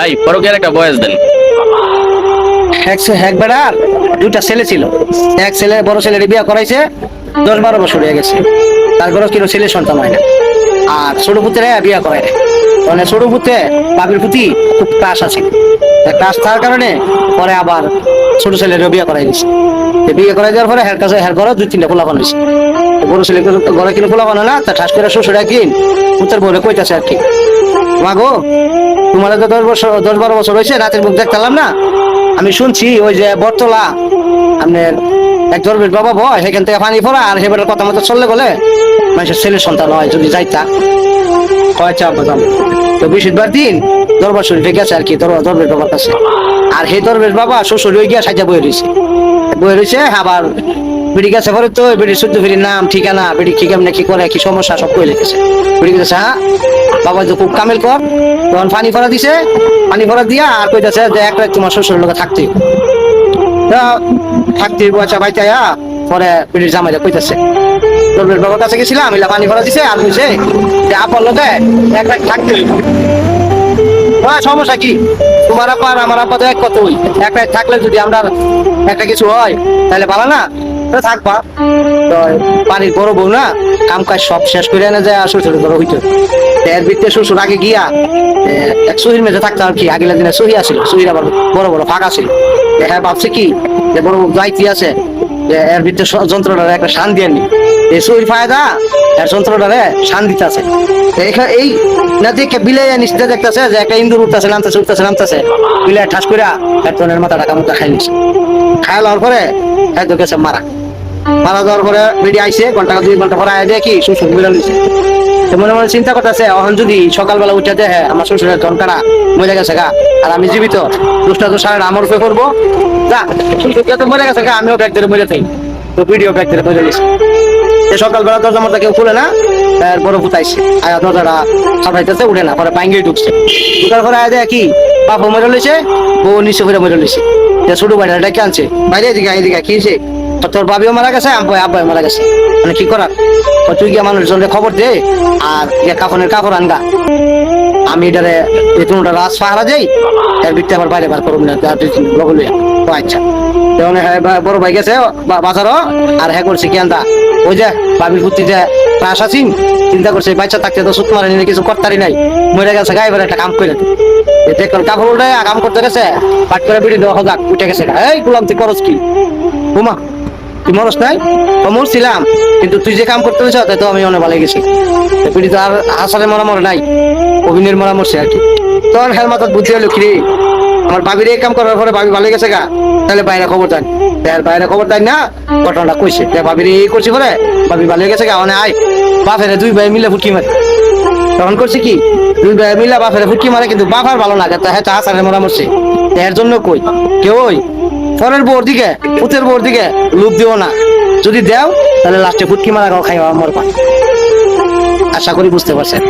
ভাই পরকের একটা বয়স দেন। এক বেড়ার দুইটা ছেলে ছিল। এক ছেলে বড় ছেলের বিয়ে করাইছে, 10-12 বছর হয়ে গেছে। তারপরে কিন্তু ছেলে সন্তান হয় না। আর ছোট পুত্রে বিয়ে করায় না। মানে ছোট পুত্রে বাবির প্রতি খুব ক্রাশ আছে। ক্রাশ থাকার কারণে পরে আবার ছোট ছেলের বিয়ে করাই দিচ্ছে। বিয়ে করাই দেওয়ার পরে হের কাছে হের ঘরে 2-3টা পোলা বানাইছে। বড় ছেলে ঘরে কিনে পোলা বানায় না, তা ঠাস করে শ্বশুরা কিন পুত্রের বলে কইতাছে আর কি, মা গো তোমার তো 10-12 বছর হয়েছে, রাতের মুখ দেখতাম না। আমি শুনছি ওই যে বটতলা আপনার এক ধর্মের বাবা ভয়, সেখান থেকে পানি পড়া, আর সেবারের কথা মতো চললে বলে মানুষের ছেলের সন্তান হয় যদি যাইতা। তো বৃহস্পতিবার দিন দরবার শরীফে গেছে আর কি, দরবের বাবার কাছে। আর সেই দরবের বাবা শ্বশুর হয়ে গিয়া সাজা বয়ে রয়েছে। আবার বেড়ি গেছে পরে তো বেড়ির 14 ফেরির নাম ঠিকানা, বেড়ি কি কেমনে কি করে কি সমস্যা সব কই লিখেছে। বেড়ি গেছে হ্যাঁ বাবা তো খুব কামেল কর। তখন পানি ভরা দিছে, পানি ভরা দিয়া আর কইতেছে যে এক রাত তোমার শ্বশুরের লোকে থাকতে পয়সা পাইতে পরে বেড়ির জামাইটা কইতেছে দরবের বাবার কাছে গেছিলাম, এলা পানি ভরা দিছে আর কইছে যে আপন লোকে এক রাত থাকতে সমস্যা কি, তোমার আপা আর আমার আপা তো এক কথাই, এক রাত থাকলে যদি আমরা একটা কিছু হয় তাহলে ভালো না, থাকবা। তো পানির বড় বউ না কাম কাজ সব শেষ করে এনে যায় শ্বশুর বড় হইতো। এর ভিতরে শ্বশুর আগে গিয়া এক সহির মেঝে থাকতো আর কি, আগের দিনে সহি আসছিল, সহির আবার বড় বড় ফাঁকা ছিল। হ্যাঁ ভাবছে কি যে বড় বউ যাইতে আছে, যে এর ভিতরে যন্ত্রটারে একটা শান দিয়ে নি, এই সহির ফায়দা এর যন্ত্রটারে শান দিতে আছে। এই না দেখে বিলাই নিচে দেখতেছে যে একটা ইন্দুর উঠতেছে নামতেছে বিলাই ঠাস করে একজনের মাথা টাকা মতো খাই নিছে। খাই লওয়ার পরে খাইতে গেছে মারা যাওয়ার পরে বেরিয়ে আইসে, ঘন্টা 2 ঘন্টা পরে আয় দেখি শ্বশুর মিলে নিছে। মনে মনে চিন্তা করতেছে এখন যদি সকালবেলা উঠে দেখে আমার শ্বশুরের ধনকারা মরে গেছে গা আর আমি জীবিত, দুষ্টা তো সারা আমার উপরে করবো, যা শ্বশুর তো মরে গেছে গা, আমিও ব্যাগ ধরে মরে থাকি। তো ভিডিও ব্যাগ ধরে মরে গেছে। সকালবেলা দরজা মরজা কেউ খুলে না, বড় পুতাইছে আয়া দরজাটা সাজাইতেছে, উঠে না, পরে বাইঙ্গেই ঢুকছে। ঢুকার পরে আয় দেখি বাপ মরে লইছে, বউ নিচে ফিরে মরে লইছে। ছোট ভাইটা ডেকে আনছে, বাইরে এদিকে কি হয়েছে, তোর বাবিও মারা গেছে আব্বাই মারা গেছে, মানে কি করার, তুই গিয়ে মানুষজনকে খবর দে আর কাফনের কাপড় আনগা, আমি এটারে কোনোটা রাজ পাহারা যাই, এর ভিত্তি আবার বাইরে বার করবো না। আচ্ছা হ্যাঁ বড় ভাই গেছে বাজারও, আর হ্যাঁ করছে কি আনতা ওই যে বাবির পুত্রি যে প্রাস আছি, চিন্তা করছে বাচ্চা থাকতে তো সুত মারেনি, কিছু করতারি নাই, মরে গেছে গায়ে বেড়ে একটা কাম করে দেখুন কাপড় উঠে কাম করতে গেছে, পাট করে বিড়ি দেওয়া হোক উঠে গেছে। এই গুলাম তুই করস কি বোমা, তুই মরস নাই? মরছিলাম, কিন্তু তুই যে কাম করতে গেছ তাই তো আমি অনেক ভালো গেছি। পিড়ি তো আর হাসারে মরা নাই, অভিনয়ের মরা মরছে আর কি। তখন হেল মাথার বুদ্ধি হলো কি আমার বাবির এই কাম করার পরে বাবি ভালো গেছে গা, তাহলে বাইরে খবর দেন, বাইরে খবর দেন না ঘটনাটা কইছে বাবির এই করছি পরে বাবি ভালো গেছে গা, মানে আয় বাপের 2 ভাই মিলে ফুটকি মারে। তখন করছে কি 2 ভাই মিলে বাপের ফুটকি মারে, কিন্তু বাপ আর ভালো না, হ্যাঁ হাসারে মরা মরছে। এর জন্য কই কেউ পরের বোর দিকে পুতের বোর দিকে লুপ দিও না, যদি দেও তাহলে লাস্টে ফুটকি মারা খাইবা আমার পা। আশা করি বুঝতে পারছেন।